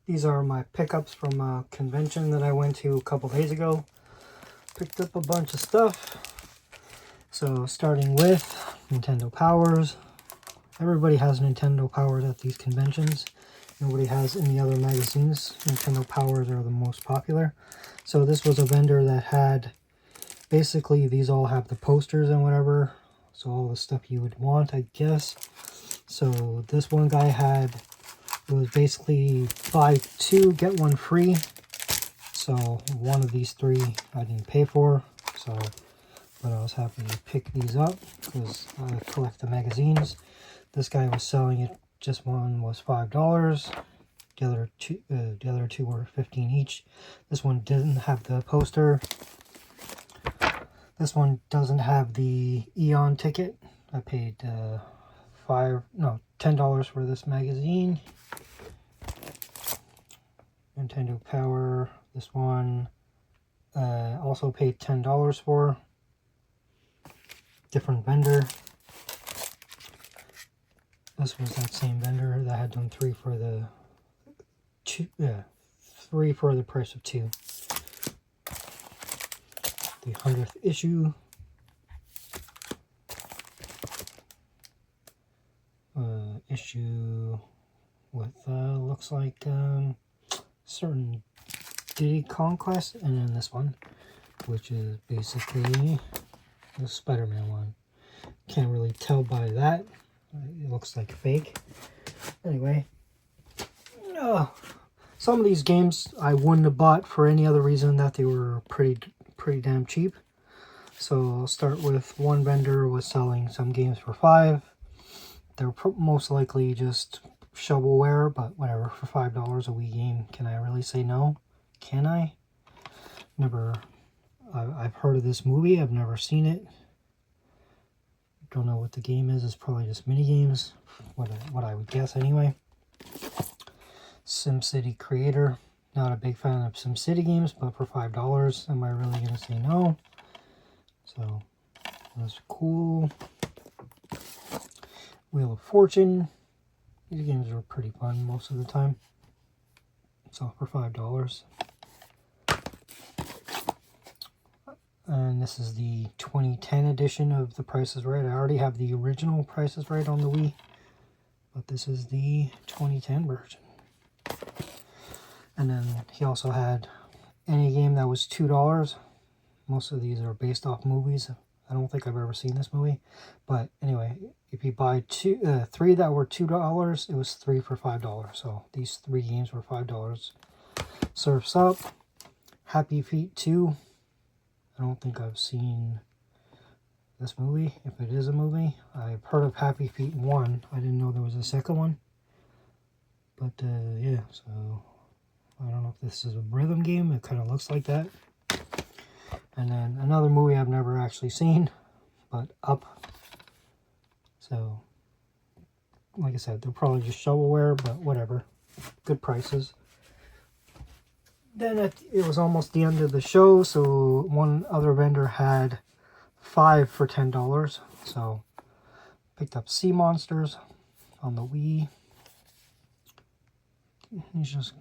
These are my pickups from a convention that I went to a couple days ago. Picked up a bunch of stuff. So starting with Nintendo Powers. Everybody has Nintendo Powers at these conventions. Nobody has any other magazines. Nintendo Powers are the most popular. So this was a vendor that had, basically these all have the posters and whatever. So all the stuff you would want, I guess. So this one guy had, it was basically buy two, get one free. So one of these three I didn't pay for. So, but I was happy to pick these up because I collect the magazines. This guy was selling it, just one was $5. The other two were $15 each. This one didn't have the poster. This one doesn't have the Eon ticket. I paid $10 for this magazine. Nintendo Power, this one also paid $10 for. Different vendor. This was that same vendor that had done three for the price of two. The 100th issue. Issue with looks like certain Diddy Conquest, and then this one, which is basically the Spider-Man one. Can't really tell by that. It looks like fake. Anyway, some of these games I wouldn't have bought for any other reason that they were pretty damn cheap. So I'll start with one vendor was selling some games for $5. They're most likely just shovelware, but whatever, for $5 a Wii game, can I really say no? Can I? I've heard of this movie, I've never seen it. Don't know what the game is. It's probably just mini games, what I would guess anyway. SimCity Creator, not a big fan of SimCity games, but for $5, am I really gonna say no? So that's cool. Wheel of Fortune. These games are pretty fun most of the time. So for $5. And this is the 2010 edition of The Price is Right. I already have the original Price is Right on the Wii, but this is the 2010 version. And then he also had any game that was $2. Most of these are based off movies. I don't think I've ever seen this movie, but anyway, if you buy three that were $2, it was 3 for $5. So these 3 games were $5. Surf's Up, Happy Feet 2. I don't think I've seen this movie, if it is a movie. I've heard of Happy Feet 1. I didn't know there was a second one. But yeah, so I don't know if this is a rhythm game. It kind of looks like that. And then another movie I've never actually seen, but Up. So, like I said, they're probably just shovelware, but whatever. Good prices. Then it was almost the end of the show, so one other vendor had 5 for $10. So, picked up Sea Monsters on the Wii. These just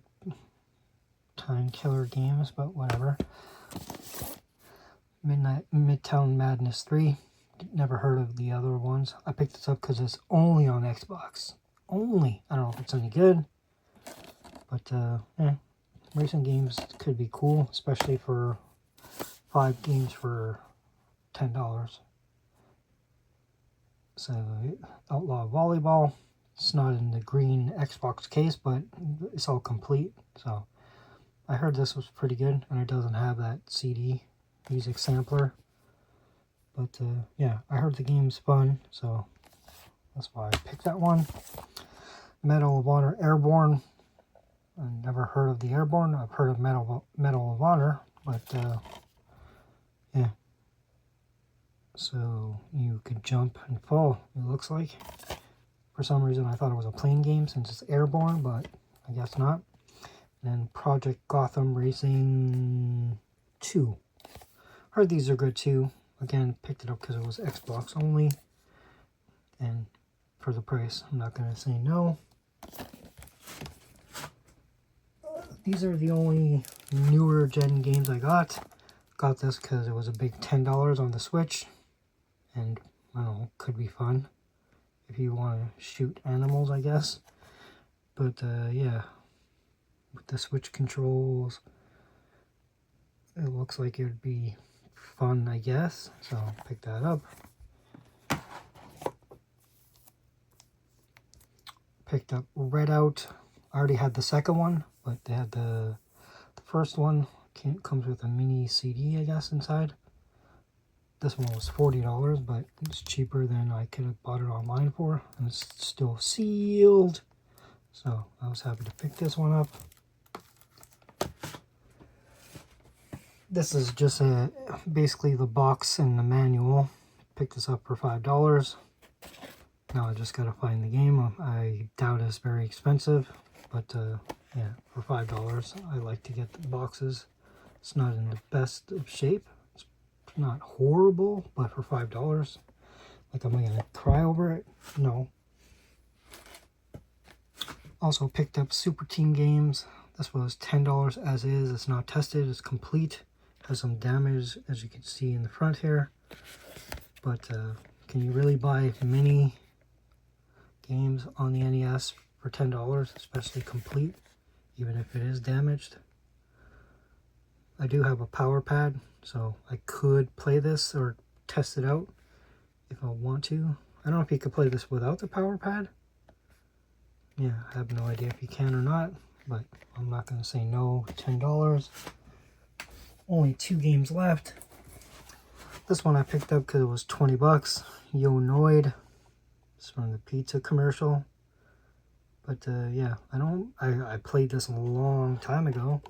time killer games, but whatever. Midtown Madness 3. Never heard of the other ones. I picked this up because it's only on Xbox. Only. I don't know if it's any good. But, yeah. Racing games could be cool, especially for 5 games for $10. So, Outlaw Volleyball. It's not in the green Xbox case, but it's all complete. So, I heard this was pretty good, and it doesn't have that CD music sampler. But, yeah, I heard the game's fun, so that's why I picked that one. Medal of Honor Airborne. I've never heard of the Airborne. I've heard of Medal of Honor, but, yeah. So, you could jump and fall, it looks like. For some reason, I thought it was a plane game since it's Airborne, but I guess not. And then Project Gotham Racing 2. Heard these are good too. Again, picked it up because it was Xbox only. And for the price, I'm not going to say no. these are the only newer gen games I got. Got this because it was a big $10 on the Switch, and I don't know, could be fun if you want to shoot animals, I guess. But yeah, with the Switch controls, it looks like it would be fun, I guess. So I'll pick that up. Picked up Redout. I already had the second one, but they had the first one. Comes with a mini CD, I guess, inside. This one was $40, but it's cheaper than I could have bought it online for, and it's still sealed. So I was happy to pick this one up. This is just basically the box and the manual. Picked this up for $5. Now I just gotta find the game. I doubt it's very expensive, but yeah, for $5, I like to get the boxes. It's not in the best of shape. It's not horrible, but for $5, like, am I gonna cry over it? No. Also picked up Super Team Games. This was $10 as is. It's not tested. It's complete. Has some damage, as you can see in the front here. But can you really buy mini games on the NES for $10, especially complete, even if it is damaged? I do have a power pad, so I could play this or test it out if I want to. I don't know if you could play this without the power pad. Yeah, I have no idea if you can or not, but I'm not going to say no. $10. Only 2 games left. This one I picked up because it was 20 bucks. Yo Noid. It's from the pizza commercial. But yeah, I played this a long time ago.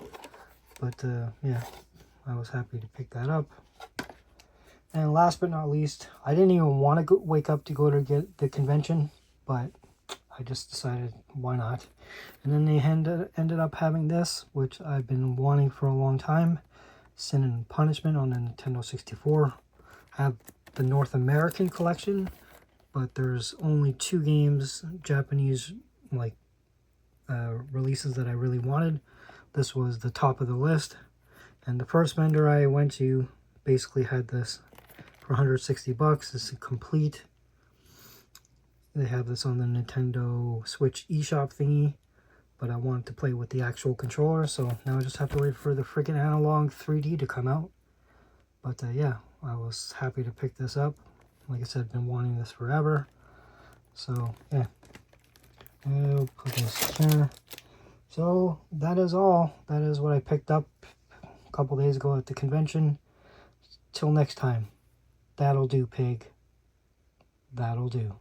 But yeah, I was happy to pick that up. And last but not least, I didn't even want to wake up to go to get the convention, but I just decided, why not? And then they ended up having this, which I've been wanting for a long time. Sin and Punishment on the Nintendo 64. I have the North American collection, but there's only 2 games, Japanese releases, that I really wanted. This was the top of the list, and the first vendor I went to basically had this for 160 bucks. This is complete. They have this on the Nintendo Switch eShop thingy, but I wanted to play with the actual controller, so now I just have to wait for the freaking analog 3D to come out. But yeah, I was happy to pick this up. Like I said, I've been wanting this forever. So yeah, I'll put this here. So that is all. That is what I picked up a couple days ago at the convention. Till next time, that'll do, pig. That'll do.